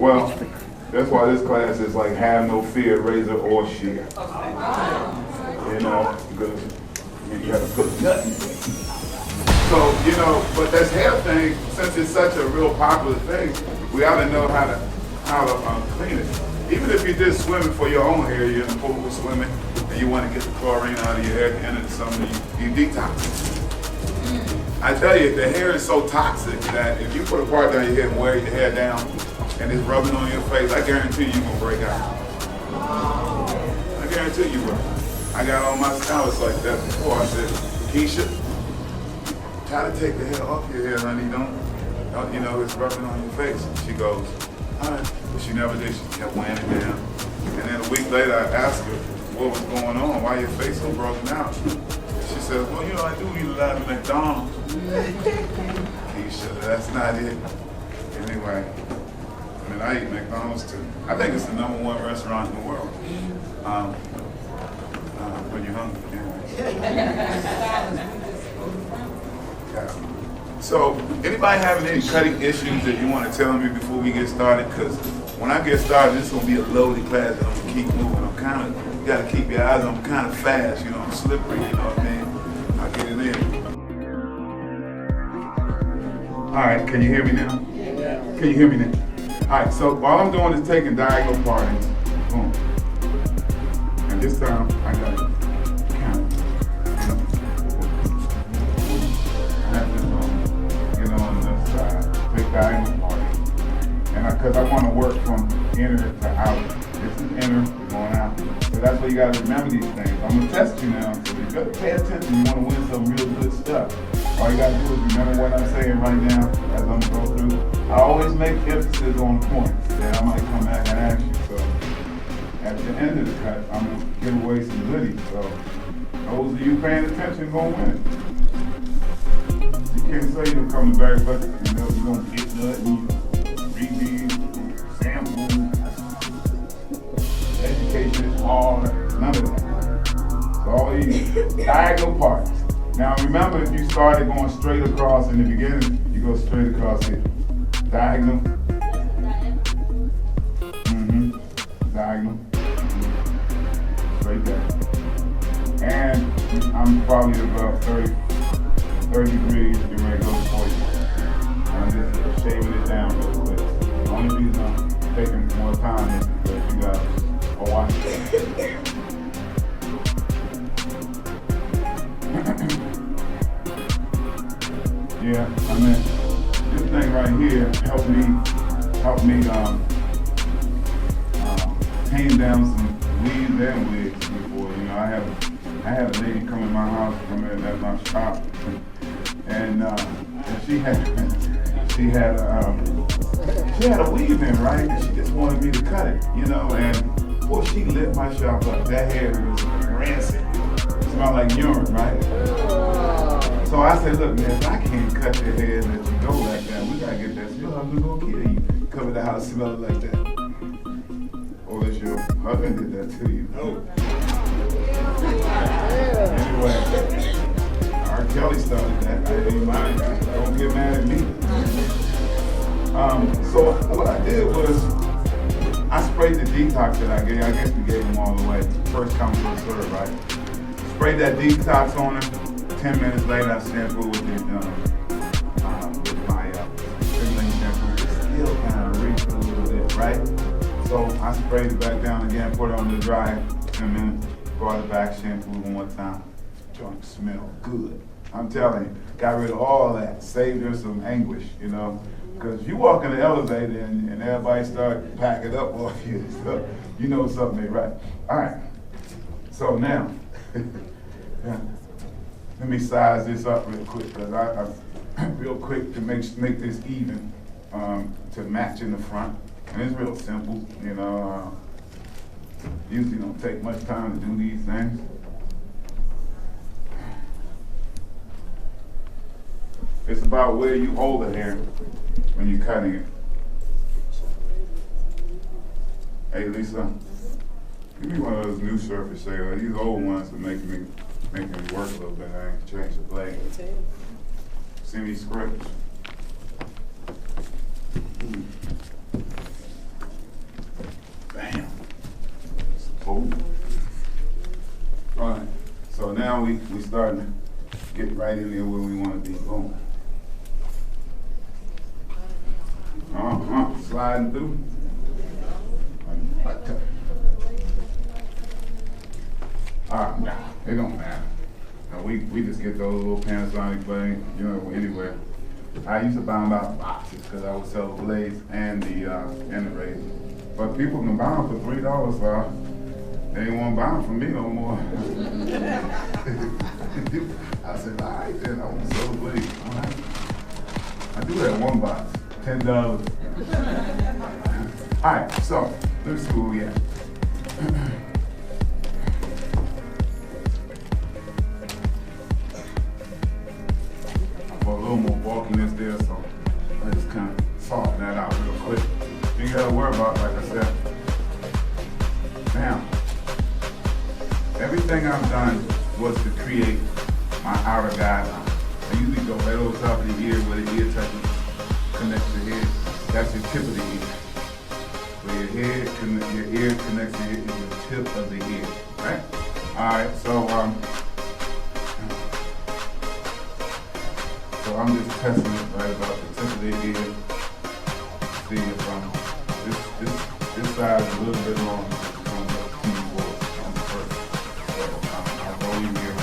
Well, that's why this class is like have no fear, razor or shear. You know, because you gotta put nothing. So, you know, but this hair thing, since it's such a real popular thing, we ought to know how to clean it. Even if you're just swimming for your own hair, you're in the pool swimming, and you want to get the chlorine out of your hair at the end of the summer, you detox. I tell you, the hair is so toxic that if you put a part down your head and wear your hair down, and it's rubbing on your face, I guarantee you're gonna break out. I guarantee you will. I got all my stylists like that before. I said, Keisha, try to take the hair off your hair, honey. Don't you know, it's rubbing on your face. She goes, all right. But she never did. She kept wearing it down. And then a week later, I asked her what was going on, why your face so broken out. She said, well, you know, I do eat a lot of McDonald's. Keisha, that's not it. Anyway, I mean, I eat McDonald's too. I think it's the #1 restaurant in the world. When you're hungry. Yeah. So, anybody having any cutting issues that you want to tell me before we get started? Because when I get started, it's going to be a loaded class and I'm going to keep moving. You got to keep your eyes on. I'm kind of fast, you know, I'm slippery, you know what I mean? I'll get it in. All right, can you hear me now? Yeah. Can you hear me now? All right, so all I'm doing is taking diagonal partings. Boom. And this time, I got to count. I have this on the left side. Take diagonal parting. And because I want to work from inner to outer. This is inner, we're going out. So that's why you got to remember these things. I'm going to test you now, so you got to pay attention. You want to win some real good stuff. All you got to do is remember what I'm saying right now as I'm going through. I always make emphasis on points that I might come back and ask you. So at the end of the cut, I'm going to give away some goodies. So those of you paying attention going to win it. You can't say you're coming back, but you know you're going to get nothing. Read samples. Education is hard. None of that. So all these diagonal parts. Now remember, if you started going straight across in the beginning, you go straight across here. Diagonal. Diagonal. Straight there. And I'm probably about 30 degrees, get ready to go to 40. I'm just shaving it down real quick. The only reason I'm taking more time is because you guys are watching. Yeah, I mean, this thing right here helped me tame down some weeds and wigs before. You know, I had a lady come in my house, come in at my shop, and she had a weave in, right? And she just wanted me to cut it, you know. And boy, she lit my shop up. That hair was rancid. It smelled like urine, right? So I said, look, man, if I can't cut your hair and let you go like that, we gotta get that. Your husband gonna kill you. Cover the house smelling like that. Or is your husband did that to you? No. Anyway, R. Kelly started that. I didn't mind. Don't get mad at me. So what I did was, I sprayed the detox that I gave. I guess we gave them all away. First come, first serve, right? Sprayed that detox on her. 10 minutes later, I shampoo with my stimulant shampoo. It still kind of reached a little bit, right? So I sprayed it back down again, put it on the dry 10 minutes, brought it back, shampooed one more time. Joint smell good. I'm telling you, got rid of all that, saved her some anguish, you know. Because you walk in the elevator and everybody start packing up off you and stuff, you know something ain't right. All right, so now, let me size this up real quick, because I'm real quick to make this even, to match in the front. And it's real simple, you know. Usually don't take much time to do these things. It's about where you hold the hair when you're cutting it. Hey Lisa, give me one of those new surface shaders. These old ones are making me work a little bit. I ain't change the blade. See me scratch. we starting to get right in there where we want to be. Boom. Sliding through. Alright, nah, it don't matter. We just get those little Panasonic blades, you know, anywhere. I used to buy them out of boxes because I would sell the blades and the razor. But people can buy them for $3, so they ain't want to buy them from me no more. I said, all right then, I want to sell the blades. All right. I do that one box, $10. All right, so let's see where we at. For a little more bulkiness there, so I just kind of soften that out real quick. You gotta worry about, like I said. Now, everything I've done was to create my outer guideline. I usually go right over top of the ear where the ear touches, connects the head. That's the tip of the ear. Where your ear connects to the ear is the tip of the ear, right? All right, so I'm just testing it right about the tip of the ear. See if this side is a little bit long. On the first. So I'll go in here.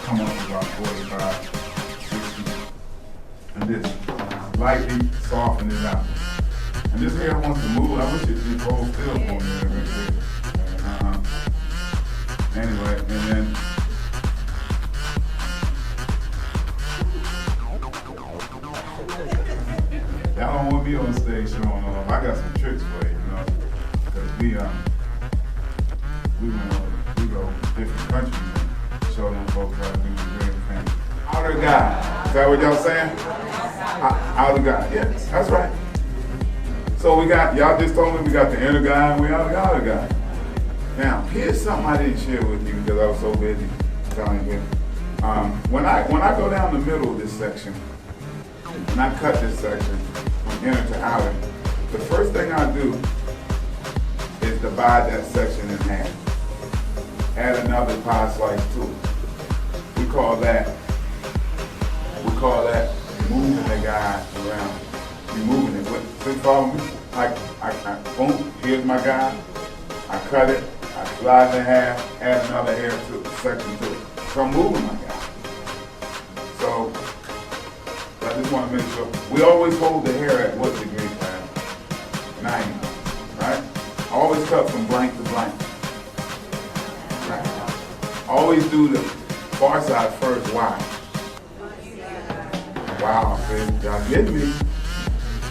Come up to about 45, 60. And just lightly soften it out. And this hair wants to move. I wish it would hold still for me. Anyway, and then y'all don't want me on stage showing off. I got some tricks for you, you know, because we go different countries and show them folks how to do the great thing. Outer guy. Is that what y'all saying? Outer guy. Yes, that's right. So we got, y'all just told me we got the inner guy and we got the outer guy. Now, here's something I didn't share with you because I was so busy telling you. When I go down the middle of this section, when I cut this section from inner to outer, the first thing I do is divide that section in half. Add another pie slice to it. We call that moving the guy around. You're moving it. See, follow me? Boom, here's my guy. I cut it, I slide it in half, add another hair to it, section to it. So I'm moving my guy. So I just want to make sure. We always hold the hair at what degree, man? 90, right? Always cut from blank to blank. Right. Always do the far side first. Why? Wow, y'all get me?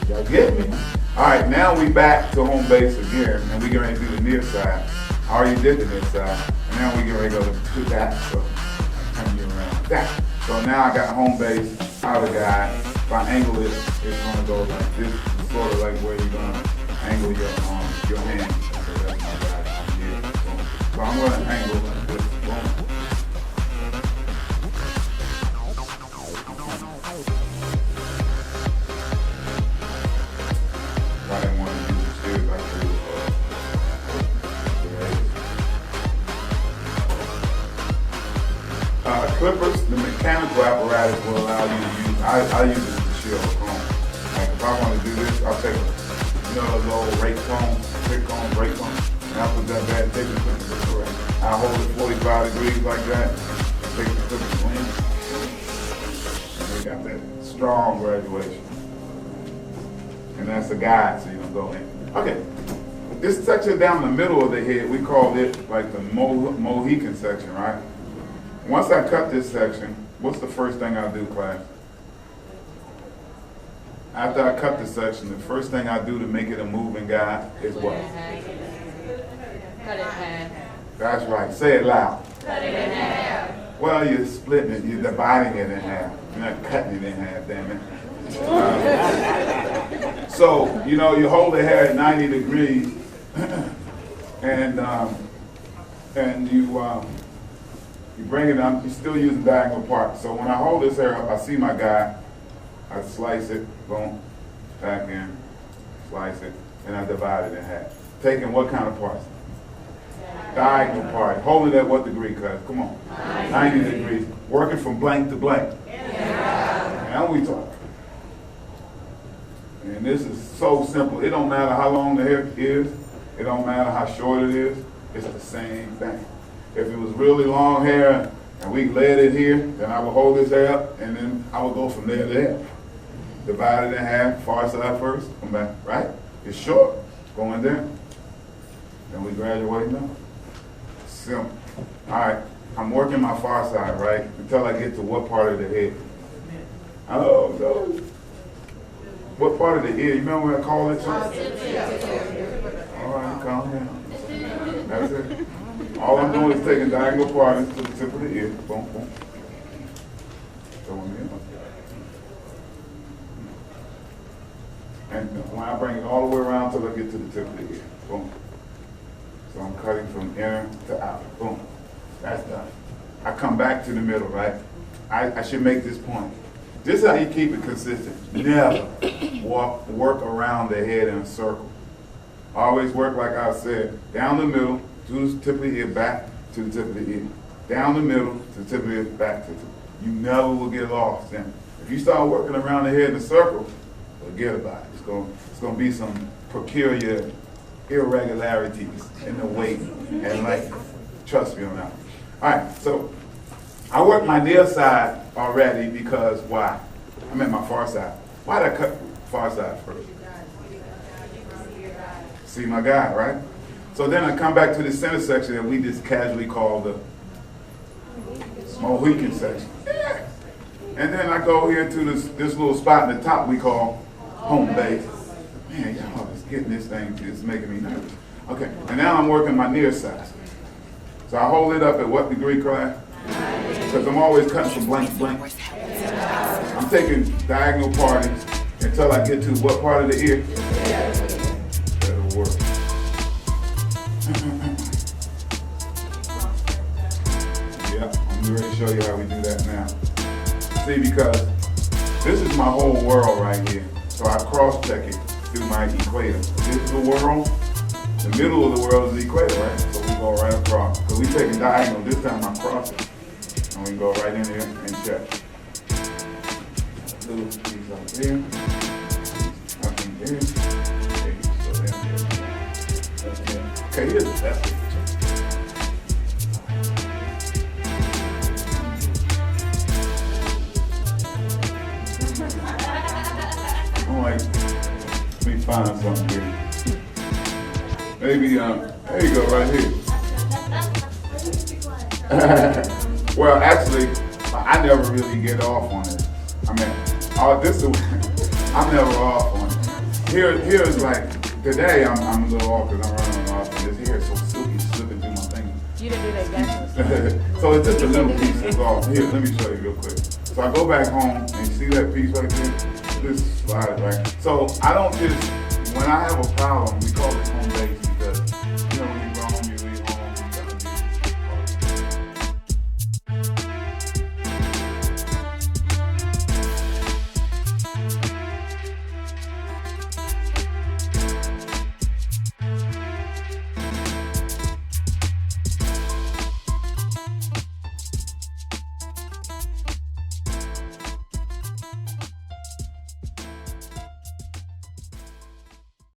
Y'all get me? All right, now we back to home base again, and we get ready to do the near side. I already did the near side, and now we get ready to go to that. So turn you around that. So now I got home base, outer guy. If I angle it, it's gonna go like this, sort of like where you're gonna angle your hand. So that's my guy here. So I'm gonna angle like this. Boom. I didn't want to use the shears like this. Clippers, the mechanical apparatus will allow you to use, I use it to shear a comb. Like if I want to do this, I'll take a little rake comb, thick comb, rake comb, and I'll put that back, take the clippers away. I'll hold it 45 degrees like that, take the clippers clean, and we got that strong graduation. And that's a guide, so you don't go in. Okay, this section down the middle of the head, we call it like the Mohican section, right? Once I cut this section, what's the first thing I do, class? After I cut the section, the first thing I do to make it a moving guide is what? Cut it in half. That's right. Say it loud. Cut it in half. Well, you're splitting it. You're dividing it in half. You're not cutting it in half, damn it. So, you hold the hair at 90 degrees, and you bring it up. You still use the diagonal part. So when I hold this hair up, I see my guy. I slice it, boom, back in, slice it, and I divide it in half. Taking what kind of parts? Diagonal part. Hold it at what degree, cuz? Come on. 90 degrees. Working from blank to blank. Now we talk. And this is so simple. It don't matter how long the hair is. It don't matter how short it is. It's the same thing. If it was really long hair and we laid it here, then I would hold this hair up and then I would go from there to there. Divide it in half, far side first, come back, right? It's short, going down. Then we graduate now. Simple. All right, I'm working my far side, right? Until I get to what part of the head? Oh, no. What part of the ear? You remember what I call it? All right, calm down. That's it. All I'm doing is taking diagonal parts to the tip of the ear. Boom, boom. Throwing it in. And when I bring it all the way around till I get to the tip of the ear. Boom. So I'm cutting from inner to outer. Boom. That's done. I come back to the middle, right? I should make this point. This is how you keep it consistent. Never work around the head in a circle. Always work, like I said, down the middle, to the tip of the ear, back to the tip of the ear. Down the middle, to the tip of the ear, back to the tip. You never will get lost. And if you start working around the head in a circle, forget about it. It's going to be some peculiar irregularities in the weight and like, trust me on that. All right, so I worked my near side already because why? I meant my far side. Why did I cut far side first? See my guy, right? So then I come back to the center section that we just casually call the Mohican section. Yeah. And then I go here to this little spot in the top we call home base. Man, y'all is getting this thing, it's making me nervous. Okay, and now I'm working my near side. So I hold it up at what degree, class? Because I'm always cutting from blank to blank. I'm taking diagonal partings until I get to what part of the ear? That'll work. Yeah, I'm ready to show you how we do that now. See, because this is my whole world right here. So I cross-check it through my equator. This is the world. The middle of the world is the equator, right? So we go right across. So we take a diagonal. This time I'm crossing. And we go right in here and check. Little piece up here. Up in there. Okay, here's the best. I'm like, let me find something here. Maybe, there you go, right here. Well, actually, I never really get off on it. I mean, I'm never off on it. Here's like, today I'm a little off because I'm running off, and this hair is so silky, slipping through my fingers. You didn't do that, guys. So it's just a little piece that's off. Here, let me show you real quick. So I go back home, and you see that piece right there? This slides, right? So I don't just, when I have a problem, we call it home base.